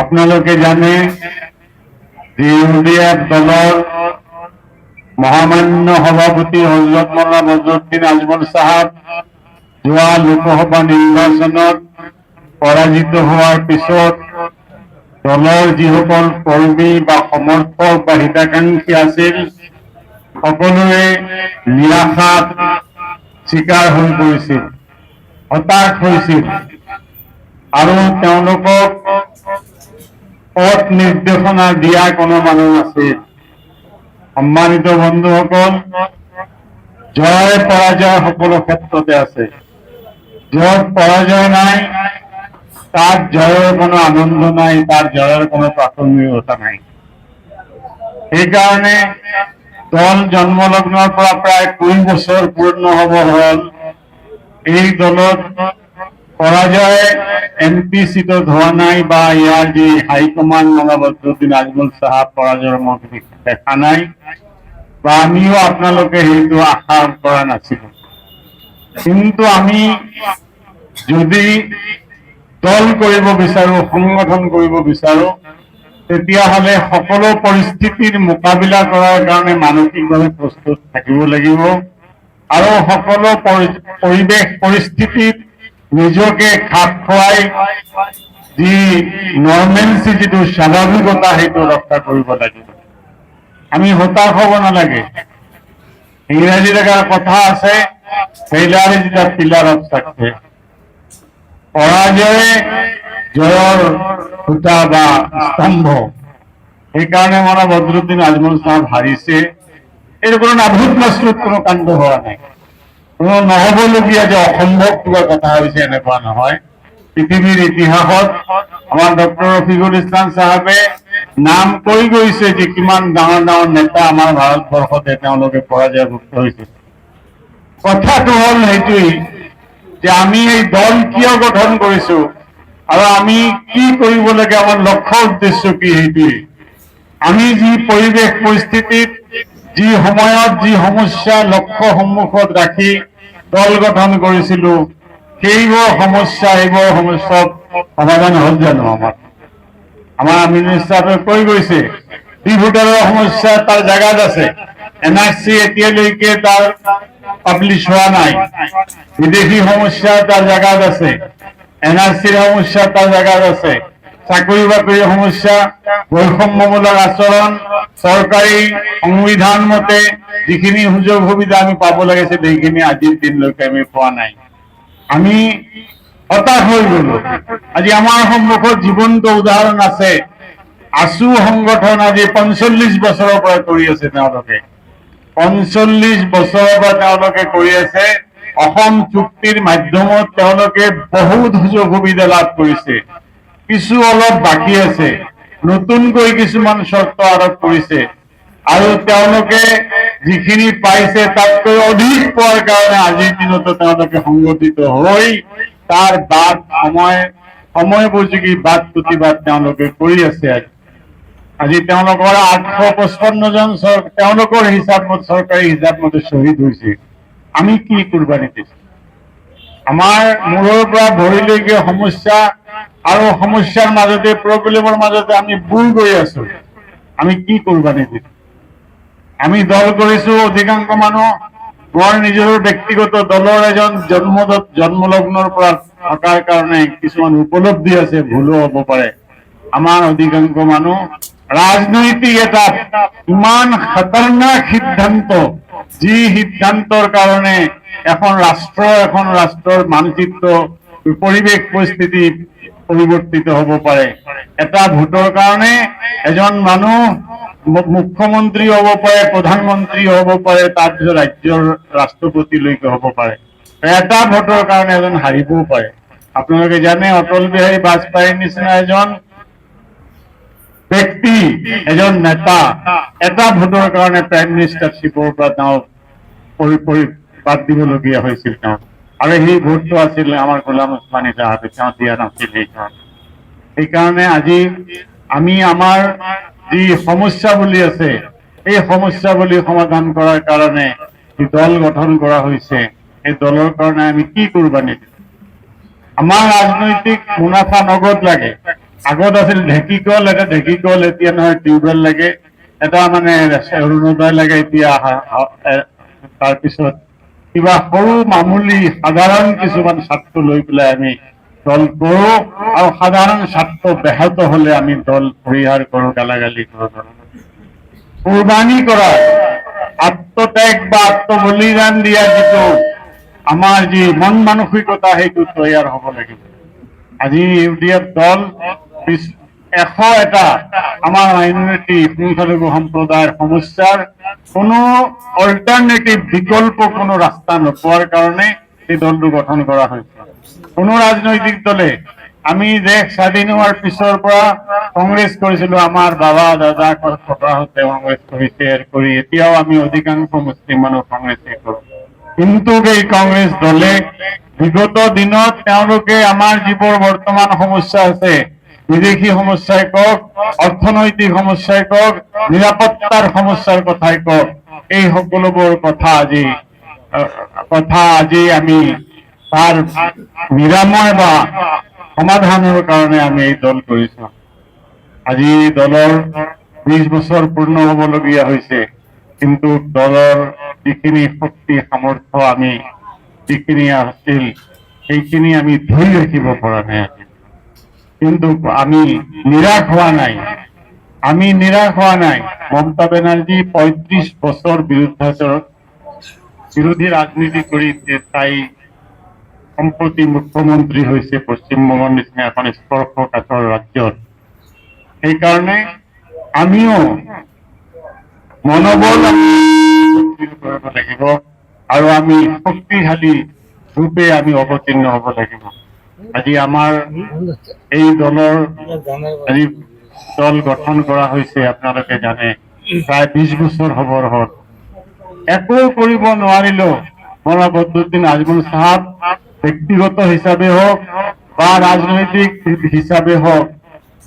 আপোনালোকে জানে যে ইউডিএফ দলৰ মহামান্য সভাপতি হজৰত মৌলানা বদৰুদ্দিন আজমল সাহেব যোৱা লোকসভা নিৰ্বাচনত পৰাজিত হোৱাৰ পিছত দলৰ যিসকল কৰ্মী বা সমৰ্থক বা হিতাকাংক্ষী আছিল সকলোৱে নিৰাশাত চিকাৰ হৈ পৰিছিল, হতাশ হৈছিল আৰু তেওঁলোকক পথ নিৰ্দেশনা দিয়া কোনো মানুহ নাছিল। সম্মানিত বন্ধুসকল, জয় পৰাজয় সকলো ক্ষেত্ৰতে আছে। য'ত পৰাজয় নাই তাত জয়ৰ কোনো আনন্দ নাই, তাৰ জয়েৰ কোনো প্ৰাসঙ্গিকতা নাই। সেইকাৰণে দল জন্মলগ্নৰ পৰা প্ৰায় 20 বছৰ পূৰ্ণ হ'ব হ'ল এই দলত পৰাজয় এমপি সিটত হোৱা নাই বা ইয়াৰ যি হাইকমান্ড মৌলানা বদৰুদ্দিন আজমল সাহেব পৰাজয়ৰ মুখ দেখা নাই বা আমিও আপোনালোকে সেইটো আশা কৰা নাছিলো। কিন্তু আমি যদি দল কৰিব বিচাৰো, সংগঠন কৰিব বিচাৰো, তেতিয়াহ'লে সকলো পৰিস্থিতিৰ মোকাবিলা কৰাৰ কাৰণে মানসিকভাৱে প্ৰস্তুত থাকিব লাগিব আৰু সকলো পৰিৱেশ পৰিস্থিতিত নিজকে খাপ খুৱাই যি নৰ্মেলচি, যিটো স্বাভাৱিকতা, সেইটো ৰক্ষা কৰিব লাগিব। আমি হতাশ হ'ব নালাগে। ইংৰাজীত এটা কথা আছে, failure is the pillar of success. পৰাজয়ে জয়ৰ খুঁটা বা স্তম্ভ। সেইকাৰণে মৌলানা বদৰুদ্দিন আজমল সাহেব হাৰিছে। এৰ কোনো নাভূত মাসৰুত কোনো কাণ্ড হোৱা নাই, কোনো নহবলগীয়া যে অসম্ভৱ কিবা কথা হৈছে এনেকুৱা নহয়। পৃথিৱীৰ ইতিহাসত আমাৰ ডক্টৰ ৰফিকুল ইসলাম সাহেবে নাম কৈ গৈছে যে কিমান ডাঙৰ ডাঙৰ নেতা আমাৰ ভাৰতবৰ্ষতে তেওঁলোকে পৰাজয়ভুক্ত হৈছে। কথাটো হ'ল সেইটোৱেই যে আমি এই দল কিয় গঠন কৰিছো আৰু আমি কি কৰিব লাগে, আমাৰ লক্ষ্য উদ্দেশ্য কি, সেইটোৱেই। আমি যি পৰিৱেশ পৰিস্থিতিত, যি সময়ত যি সমস্যা লক্ষ্য সন্মুখত ৰাখি দল গঠন কৰিছিলো, সেইবোৰ সমস্যা সমাধান হ'ল জানো? আমাৰ আমিনুল সাহেবে কৈ গৈছে ডিভোটাৰৰ সমস্যা তাৰ জাগাত আছে, এনআৰসি এতিয়ালৈকে তাৰ পাব্লিশ হোৱা নাই। বিদেশী সমস্যা তাৰ জাগাত আছে, এনআৰসিৰ সমস্যা তাৰ জাগাত আছে। চাকৰি বাকৰিৰ সমস্যা, বৈষম্যমূলক আচৰণ, চৰকাৰী সংবিধান মতে যিখিনি সুযোগ সুবিধা আমি পাব লাগিছিল সেইখিনি আজিৰ দিনলৈকে আমি পোৱা নাই। আমি হতাশ হৈ গলো। আজি আমাৰ সন্মুখত জীৱন্ত উদাহৰণ আছে। আছু সংগঠন আজি 45 বছৰৰ পৰা কৰি আছে তেওঁলোকে। 45 বছৰৰ পৰা তেওঁলোকে কৰি আছে। অসম চুক্তিৰ মাধ্যমত তেওঁলোকে বহুত সুযোগ সুবিধা লাভ কৰিছে। কিছু অলপ বাকী আছে, নতুনকৈ কিছুমান চৰ্ত আৰোপ কৰিছে আৰু তেওঁলোকে যিখিনি পাইছে তাতকৈ অধিক পোৱাৰ কাৰণে আজিৰ দিনতো তেওঁলোকে সংগঠিত হৈ তাৰ বাদ সময়োপযোগী বাদ প্ৰতিবাদ তেওঁলোকে কৰি আছে। আজি তেওঁলোকৰ 855 জন তেওঁলোকৰ হিচাপ মতে, চৰকাৰী হিচাপ মতে শ্বহীদ হৈছে। আমি কি কুৰবানী দিছো? আমাৰ মূৰৰ পৰা ভৰিলৈকে সমস্যা আৰু সমস্যাৰ মাজতে, প্ৰব্লেমৰ মাজতে আমি বুৰ গৈ আছো। আমি কি কুৰবানী দিছো? আমি দল কৰিছো অধিকাংশ মানুহ। মোৰ নিজৰ ব্যক্তিগত দলৰ এজন জন্মলগ্নৰ পৰা থকাৰ কাৰণে কিছুমান উপলব্ধি আছে, ভুলো হ'ব পাৰে। আমাৰ অধিকাংশ মানুহ ৰাজনৈতিক এটা ইমান খতৰনাক সিদ্ধান্ত, যি সিদ্ধান্তৰ কাৰণে এখন ৰাষ্ট্ৰৰ মানচিত্ৰ, পৰিৱেশ পৰিস্থিতি পৰিৱৰ্তিত হ'ব পাৰে। এটা ভোটৰ কাৰণে এজন মানুহ মুখ্যমন্ত্ৰী হ'ব পাৰে, প্ৰধানমন্ত্ৰী হ'ব পাৰে, তাৰপিছত ৰাজ্যৰ ৰাষ্ট্ৰপতিলৈকে হ'ব পাৰে। এটা ভোটৰ কাৰণে এজন হাৰিবও পাৰে। আপোনালোকে জানে অটল বিহাৰী বাজপেয়ীৰ নিচিনা এজন ব্যক্তি, এজন নেতা, এটা ভোটৰ কাৰণে প্ৰাইম মিনিষ্টাৰশ্বিপৰ পৰা তেওঁ বাদ দিবলগীয়া হৈছিল তেওঁ। আৰু সেই ভোটটো আছিল আমাৰ গোলাম ওসমানী সাহেবে, তেওঁ দিয়া নাছিল। সেইকাৰণে আজি আমি আমাৰ যি সমস্যা বুলি আছে, এই সমস্যা বুলি সমাধান কৰাৰ কাৰণে যি দল গঠন কৰা হৈছে, এই দলৰ কাৰণে আমি কি কুৰবানী দিম? আমাৰ ৰাজনৈতিক মুনাফা নগদ লাগে। আগত আছিল ঢেঁকীকল, এটা ঢেঁকীকল, এতিয়া নহয় টিউবৱেল লাগে, এটা মানে অৰুণোদয় লাগে এতিয়া। তাৰপিছত কিবা সৰু মামুলি সাধাৰণ কিছুমান স্বাৰ্থ লৈ পেলাই আমি দল কৰো, আৰু সাধাৰণ স্বাৰ্থ ব্যাহত হলে আমি দল পৰিহাৰ কৰো, গালাগালি কৰো। কুৰবানী কৰা, আত্মত্যাগ বা আত্মবলিদান দিয়া যিটো আমাৰ যি মন মানসিকতা, সেইটো তৈয়াৰ হব লাগিব। আজি ইউডিএফ দল 101টা আমাৰ মাইনৰিটি সংখ্যালঘু সম্প্ৰদায়ৰ সমস্যাৰ কোনো অল্টাৰনেটিভ বিকল্প কোনো ৰাস্তা নোপোৱাৰ কাৰণে এই দলটো গঠন কৰা হৈছে। কোনো ৰাজনৈতিক দলে, আমি দেশ স্বাধীন হোৱাৰ পিছৰ পৰা কংগ্ৰেছ কৰিছিলো, আমাৰ বাবা দাদা ককাহঁতে কংগ্ৰেছ কৰিছে, কৰি এতিয়াও আমি অধিকাংশ মুছলিম মানুহ কংগ্ৰেছে কৰো। কিন্তু এই কংগ্ৰেছ দলে বিগত দিনত তেওঁলোকে আমাৰ যিবোৰ বৰ্তমান সমস্যা আছে, বিদেশী সমস্যাই কওক, অৰ্থনৈতিক সমস্যাই কওক, নিৰাপত্তাৰ সমস্যাৰ কথাই কওক, এই সকলোবোৰ কথা আজি আমি তাৰ নিৰাময় বা সমাধানৰ কাৰণে আমি এই দল কৰিছো। আজি দলৰ 20 বছৰ পূৰ্ণ হবলগীয়া হৈছে, কিন্তু দলৰ যিখিনি শক্তি সামৰ্থ্য আমি যিখিনি আছিল, সেইখিনি আমি ধৰি ৰাখিব পৰা নাই। কিন্তু আমি নিৰাশ হোৱা নাই, মমতা বেনাৰ্জী 35 বছৰ বিৰোধী ৰাজনীতি কৰি তাই সম্প্ৰতি মুখ্যমন্ত্ৰী হৈছে পশ্চিমবংগৰ নিচিনা এখন স্পৰ্শকাতৰ ৰাজ্যত। সেইকাৰণে আমিও মনোবল কৰিব লাগিব, আৰু আমি শক্তিশালী ৰূপে আমি অৱতীৰ্ণ হব লাগিব। আজি আমাৰ এই দলৰ দল গঠন কৰা হৈছে, আপোনালোকে জানে, প্ৰায় 20 বছৰ হবৰ হ'ল। একো কৰিব নোৱাৰিলেও মৌলানা বদৰুদ্দিন আজমল সাহেব ব্যক্তিগত হিচাপে হওক বা ৰাজনৈতিক হিচাপে হওক,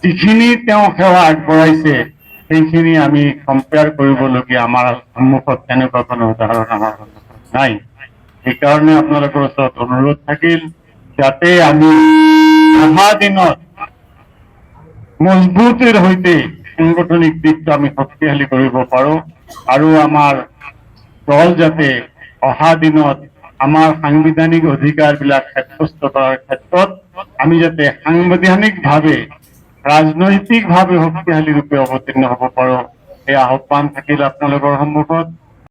যিখিনি তেওঁ সেৱা আগবঢ়াইছে, সেইখিনি আমি কম্পেয়াৰ কৰিবলগীয়া আমাৰ সন্মুখত তেনেকুৱা কোনো উদাহৰণ আমাৰ সন্মুখত নাই। সেইকাৰণে আপোনালোকৰ ওচৰত অনুৰোধ থাকিল, যাতে আমি অহা দিনত মজবুতিৰ সৈতে সাংগঠনিক দিশটো আমি শক্তিশালী কৰিব পাৰো, আৰু আমাৰ দল যাতে অহা দিনত আমাৰ সাংবিধানিক অধিকাৰবিলাক সাব্যস্ত কৰাৰ ক্ষেত্ৰত আমি যাতে সাংবিধানিকভাৱে, ৰাজনৈতিকভাৱে শক্তিশালী ৰূপে অৱতীৰ্ণ হব পাৰো, এই আহ্বান থাকিল আপোনালোকৰ সন্মুখত।